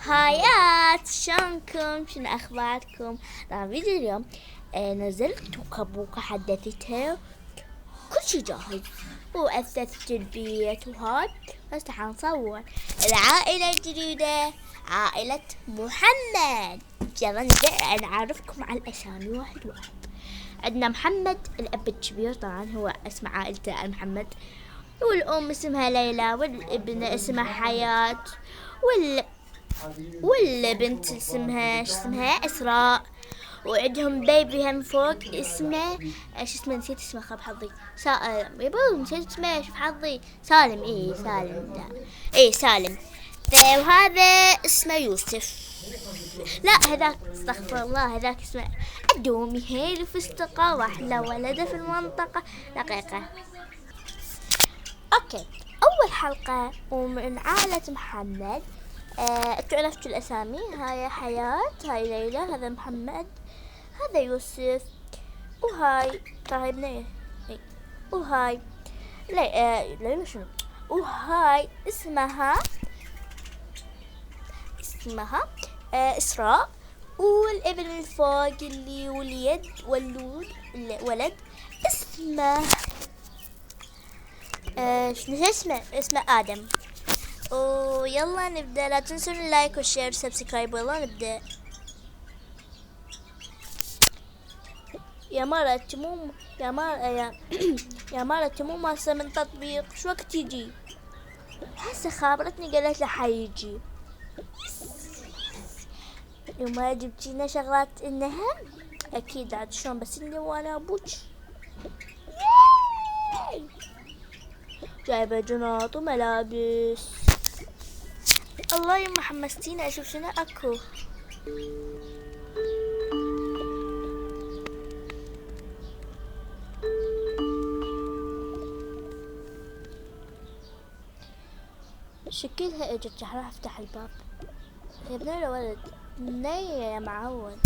هايات، شلونكم؟ شنو اخباركم؟ طبعا فيديو اليوم نزلت وكبوكة حدثتها، كل شي جاهز وأثثت البيت وهاي. بس حنصور العائلة الجديدة، عائلة محمد. يلا نبدأ نعرفكم على الأسامي واحد واحد. عندنا محمد الأب الكبير، طبعا هو اسم عائلته محمد، والأم اسمها ليلى، والابن اسمها حياة، والبنت اسمها إسراء، وعندهم بيبي هم فوق اسمه نسيت اسمه، خاب حظي نسيت اسمه، شوف حظي، سالم. سالم ده سالم. وهذا اسمه يوسف. لا هذاك استغفر الله، هذاك اسمه أدومي، هي الفستقة واحلى ولده في المنطقة. دقيقة. اوكي، اول حلقة ومن عائلة محمد. انتوا عرفتوا الاسامي، هاي حياة، هاي ليلى، هذا محمد، هذا يوسف، وهاي طيب وهاي ليلى شنو، وهاي اسمها إسراء، والابن الفوق اللي ولد اسمه شنو اسمه آدم. ويلا نبدأ، لا تنسون اللايك والشير والسبسكرايب. يلا نبدأ. يا مرة تمو ماسة من تطبيق، شو وقت يجي؟ هسه خابرتني قالت له حيجي. وما جبتينا شغلات انها اكيد عاد شلون، بس اني وانا ابوك جايبه جناط وملابس. الله يما حمستيني اشوف شنو اكو. شكلها اجت، راح افتح الباب. يا ابني ولا ولد؟ نية يا معود.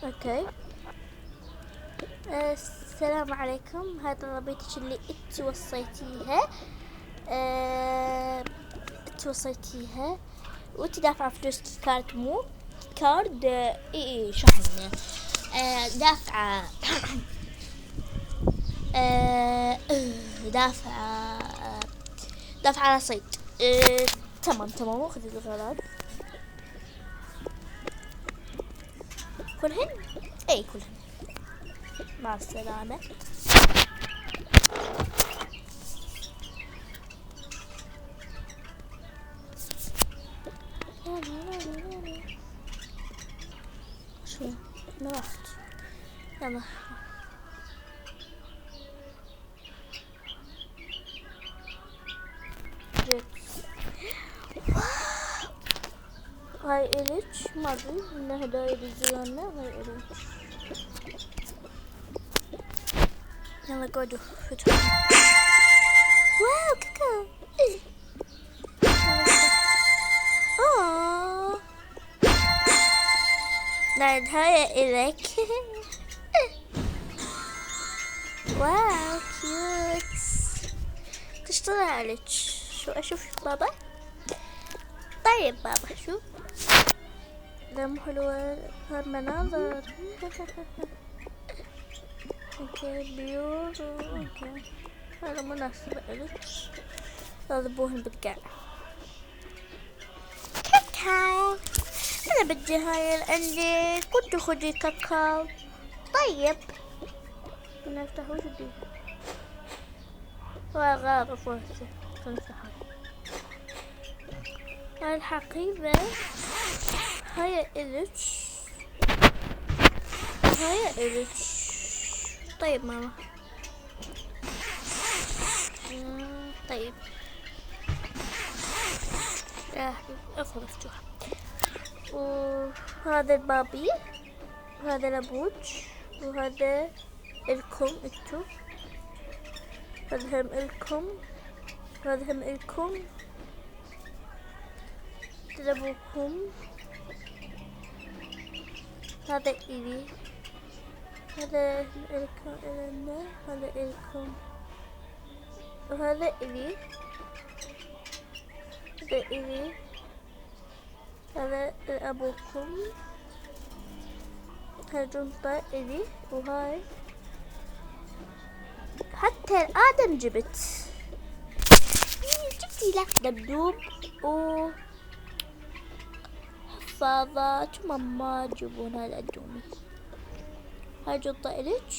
اوكي، السلام عليكم. هاي طلبيتك اللي انت وصيتيها وانت دافعة فلوس الكارت، مو كارد شحن. دافعة دافعة رصيد. تمام واخذ الغراض كلهن. كلهن. مع السلامة. شو راحت؟ يلا هاي إليتش، ما أدري إن هدايا بالزيانة. هاي إليتش. يلا قعدوا فتحوا. واو كاكا. لا هدايا إليك. واو كيوت. تشتغل عليك. شو أشوف بابا؟ طيب بابا شوف، دم حلوة هالمناظر. اوكي بيور. اوكي هذا مناسب لك. ضربوهن بالقاع. كاكاو. انا بدي هاي اللي عندي، كنت خذي كاكاو. طيب نفتح وش دي؟ غاب فوسه. نفتحها. هاي الحقيبة، هاي إليتش. طيب ماما. طيب يا حبيبي مفتوح. وهذا البابي، وهذا الابوج، وهذا الكم انتو، هذا هم الكم، هذا هم الكم، تلبوكم. هذا إلي، هذا إلكم، إلنا، هذا إلكم، وهذا إلي، هذا إلي، هذا أبوكم، هالجنطة إلي، وهاي حتى الآدم جبت. جبتي لك دبدوب وحفاظات وماما تجيبون هذا الدومي. هاي جنطة إلك،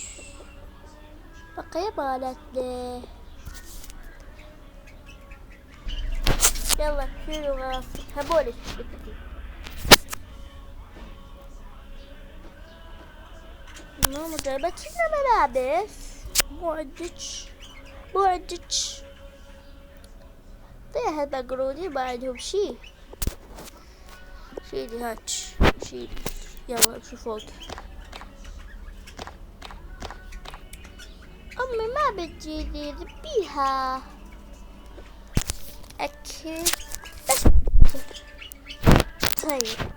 بقية مالت له. يلا شيلوا غرفة هبولك بنتي. ماما جايبت لنا ملابس. مو عندك طيب هالبقروني ما عندهم شي. شيلي هاك شيلي. يلا امشي فوق. أمي ما بتجيلي ذبيها. أكيد بس. طيب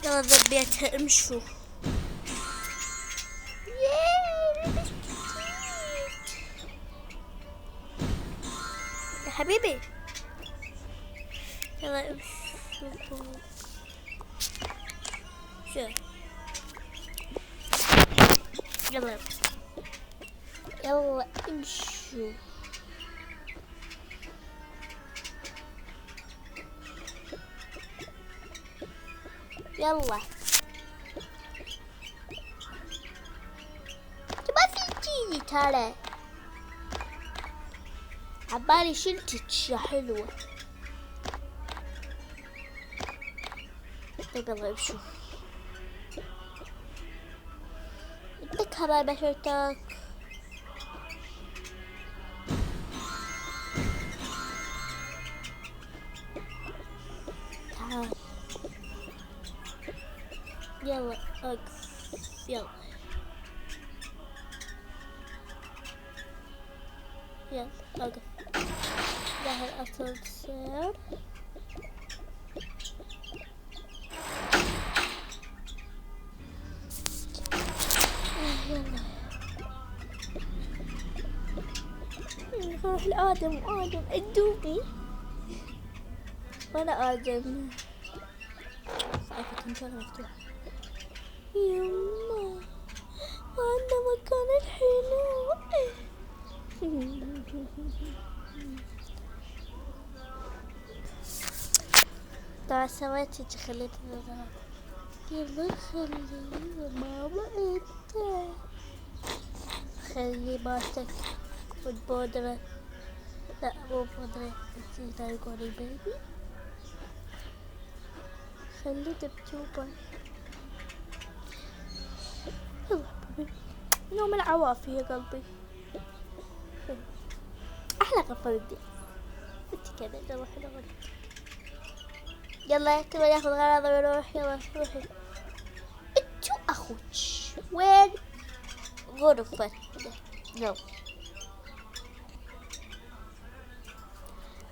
يلا ذبيتها امشوا. يا حبيبي يلا امشوا. شو يلا يلا امشوا. يلا ما في تيجي ترى. عبالي شلتك يا حلوة. طيب يلا امشوا. بدك هبال بشرتك. تعال يلا اقف. يلا يلا اقف. ظهر الأسانسير. يلا نروح لآدم. آدم ادوبي. ولا آدم صحيفة انتظر مفتوحة. يما وعندنا مكان الحلو. طبعا سويت هيك خليت النظام. يلا خلي ماما انت. خلي مالتك والبودرة. لا مو بودرة. نسيت اقول البيبي. خلي دبدوبة. يلا بيبي نوم العوافي يا قلبي. احلى غرفة بدي. انت كذا يلا حلوة. يلا تبغى ياخذ غراضه ويروح. يلا روحي. انتو اخوك وين غرفة؟ يلا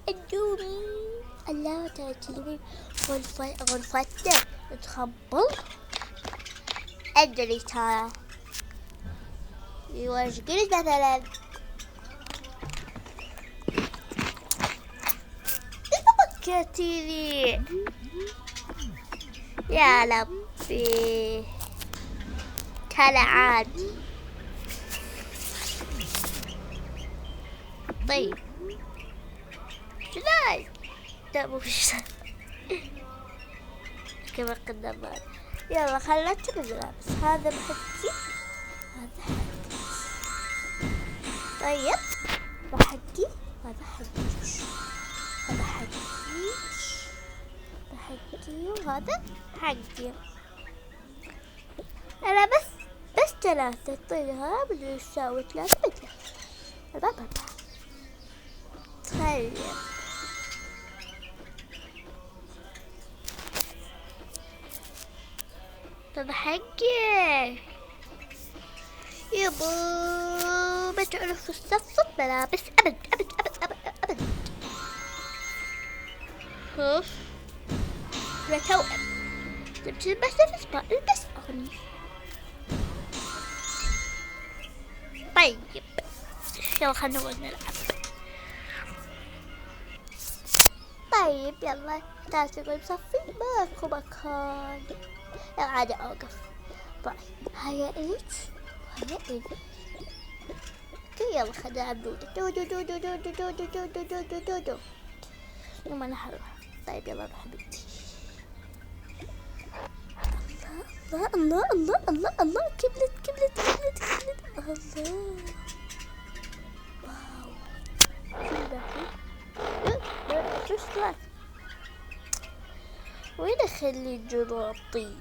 ادوني. الله ترى غرفته تخبل. ادري ترى. ايش قلت مثلا؟ كتيري يا لبي. كلا عاد. طيب شلاي تابو فيش كما قدام. يلا خلت الملابس. هذا بحكي هذا حقي. طيب بحكي هذا حقي. هذا حقي بحكي وهذا حقي. أنا بس ثلاثة. طيها بدي أساوي ثلاثة بثلاثة. أربعة. طيب طب حقي يبا ما تعرف تصفط ملابس أبد أبد أبد أبد أبد. خوف لا توأم. بس أغني. طيب يلا خلنا نقعد نلعب. طيب يلا تعال تقول بصفي ماكو مكان. يلا عادي أوقف. طيب هيا إلك هيا إلك. يلا خلنا نلعب دودو دودو دودو دودو دودو دودو دودو دودو. يوم أنا حروح. طيب يلا نروح بنتي. الله الله الله الله الله كبلت الله. واو شو ذا؟ وين اخلي جراطي؟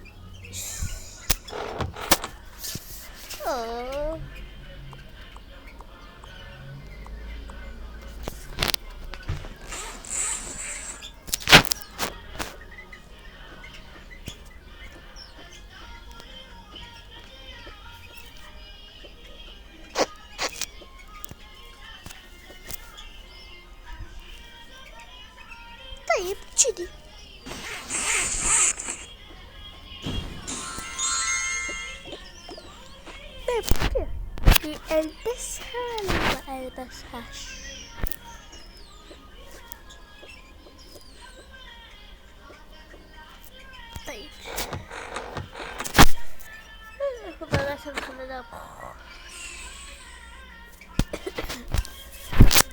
طيب كذي طيب كيف ألبسها ولا ما ألبسهاش؟ طيب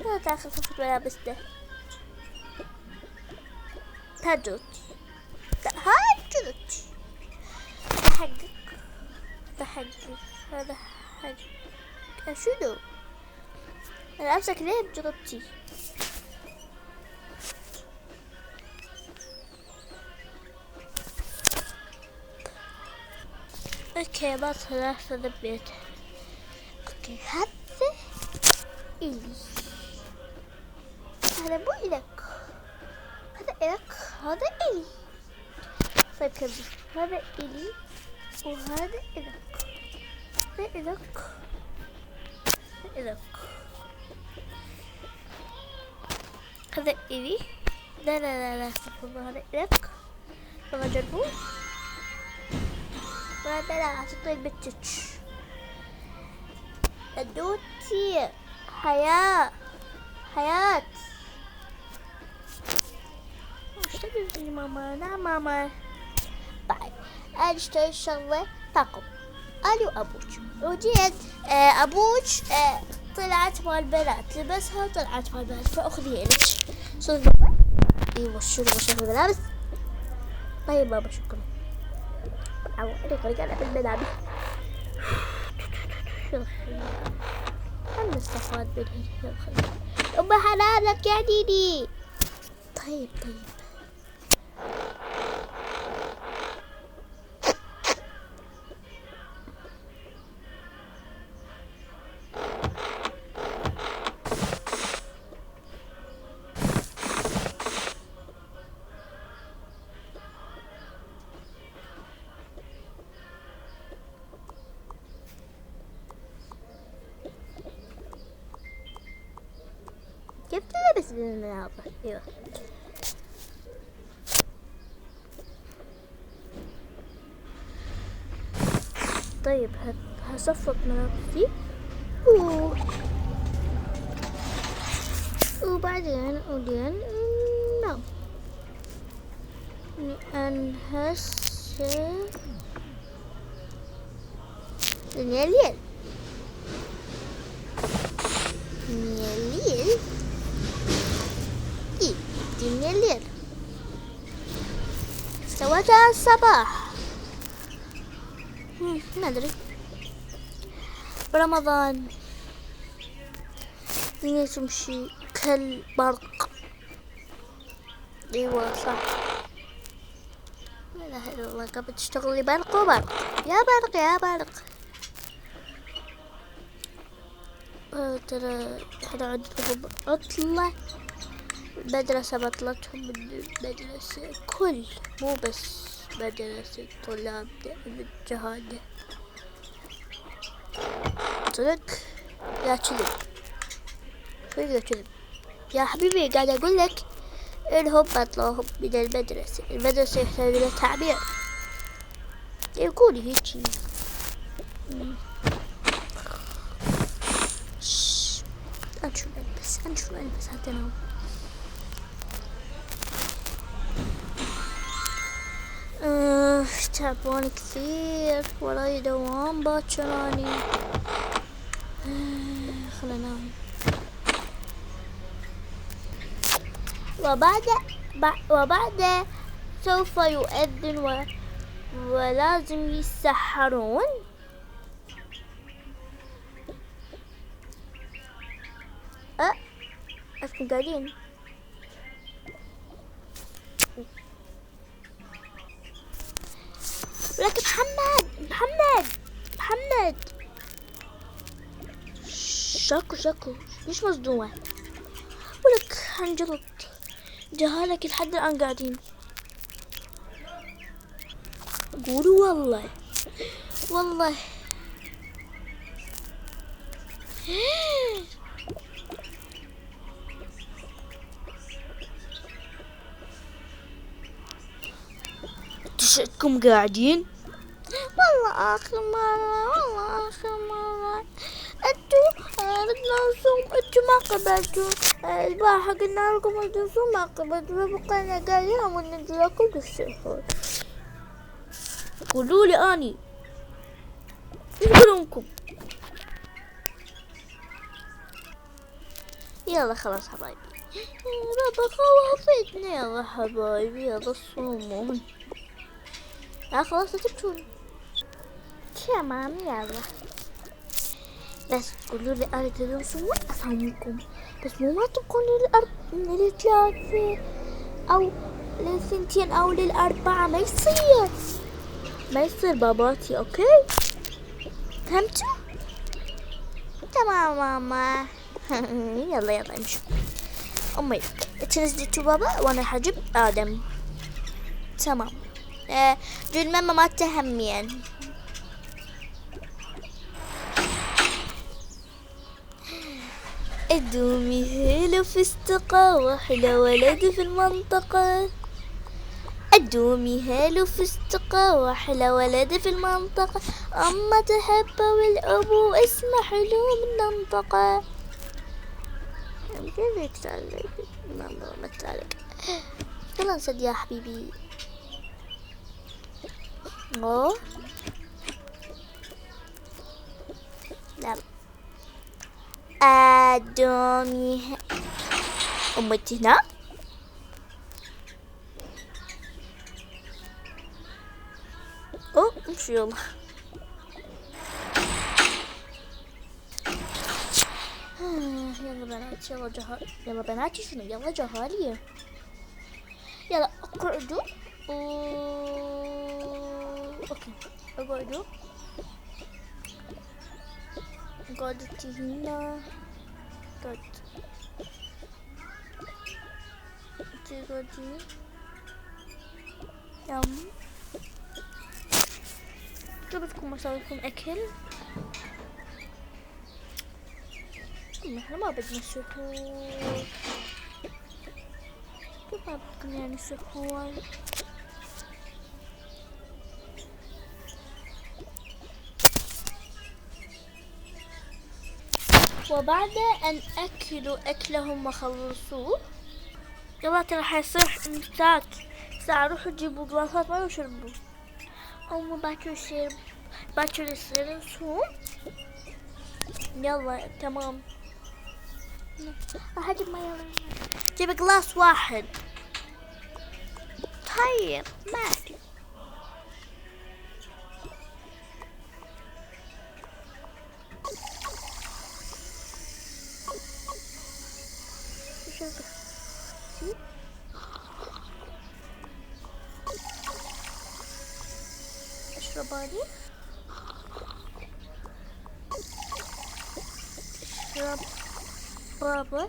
لا تاخذ صفة ملابس ده تجد هاي جدت حقك هذا حق شنو انا امسك ليه بجدتي؟ اوكي ما ثلاثة ذبيت. اوكي هذا إلي هذا مو إلك هذا إلك هذا إلي. طيب كمل هذا إلي وهذا إلك هذا إلك إلك هذا إلي. لا لا لا لا هذا إلك هذا جنبه وهذا لا هتطير بتش الدوتي حياة وش تبي ماما؟ لا ماما. طيب أنا اشتري شغلة طاقم أنا وأبوج وجيت أبوج طلعت مال البنات لبسها طلعت مال البنات فأخذيها لك صدق. ايوه شنو الملابس. طيب بابا شكرا. أنا قريت ألعب الملابس. أنا استفاد منها. أم حلالك يا ديدي. طيب كيف تلبس بالملابس؟ ايوه طيب هصفط ملابسي وبعدين نعم هسه الليل الدنيا الليل سوتها الصباح. ما أدري برمضان الدنيا تمشي كالبرق. ايوه صح. لا اله الا الله قبل تشتغلي برق وبرق يا برق. ترى احنا عندهم عطلة المدرسة بطلتهم من المدرسة كل مو بس مدرسة طلاب الجهادة صدق يا كذب يا حبيبي قاعد أقول لك إنهم بطلوهم من المدرسة يحتاج إلى تعبير قولي هيجي. أنا شو ألبس حتى أنام. تعبان كثير، وراي دوام باكر اني. خلنا ننام. وبعد سوف يؤذن ولازم يسحرون. أنتم قاعدين. ولكن محمد شاكو ليش مصدومة؟ ولك هنجلط جهالك لحد الآن قاعدين. قولوا والله تشكم قاعدين. والله آخر مرة انتوا بدنا نصوم، انتوا ما قبلتوا. البارحة قلنا لكم بدنا نصوم ما قبلتوا، فبقينا قاعدين ونجي لكم بالسحور. قولوا لي اني يقولونكم. يلا خلاص حبايبي، بابا خوفتني. يلا حبايبي يلا صومون. لا خلاص لا تبكون. تمام يلا، بس قولوا لي أنا تدرون صومون أفهمكم، بس مو ما تبقون من الثلاثة أو للثنتين أو للأربعة. ما يصير باباتي. أوكي فهمتوا؟ تمام ماما. يلا امشوا. أمي تنزلتوا بابا وأنا حجيب آدم. تمام. جول ماما ما تهمين. الدومي هيلو فستقة وأحلى ولد في المنطقة. الدومي هيلو فستقة وأحلى ولد في المنطقة. أما تحبه والأبو اسمه حلو من منطقة. يلا نسد يا حبيبي. يلا الدومي أمتي هنا. امشي يلا. يلا بنات يلا بناتي شنو؟ يلا جهالية. يلا اقعدوا. اوكي اقعدوا. قعدتي هنا. قعدي. جبتكم اسوي لكم اكل. احنا ما بدنا سحور. كيف ما بدكم يعني سحور؟ وبعد ان اكلوا اكلهم وخلصوه، جماعة راح يصير امساك ساعة. روحوا تجيبوا جلاسات ما وشربوا. أو باكر يصير نصوم. يلا تمام. راح اجيب ماي. جيب جلاس واحد. طيب ماشي. اشرب هذي. اشرب بابا.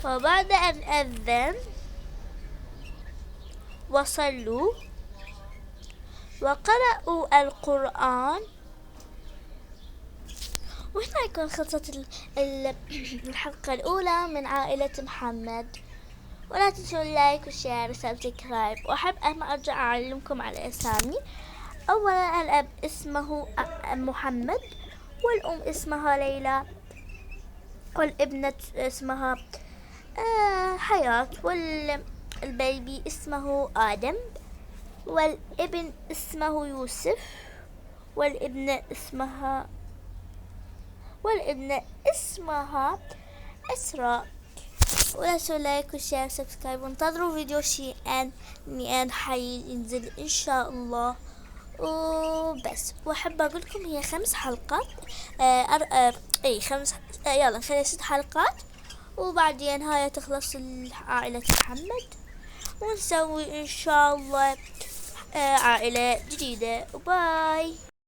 وبعد أن أذن وصلوا وقرأوا القرآن وهنا يكون خلصت الحلقة الأولى من عائلة محمد. ولا تنسوا اللايك والشير والسبسكرايب. وأحب أما أرجع أعلمكم على أسامي. أولا الأب اسمه محمد، والأم اسمها ليلى، والابنة اسمها حياة، والبيبي اسمه آدم، والابن اسمه يوسف، والابنة اسمها إسراء. ولا تنسوا لايك وشير وسبسكرايب، وانتظروا فيديو شيئا حينزل إن شاء الله. وبس. واحب اقول لكم هي 5 حلقات، اي 5، يلا نخلي 6 حلقات، وبعدين هاي تخلص عائلة محمد، ونسوي ان شاء الله عائلة جديدة. وباي.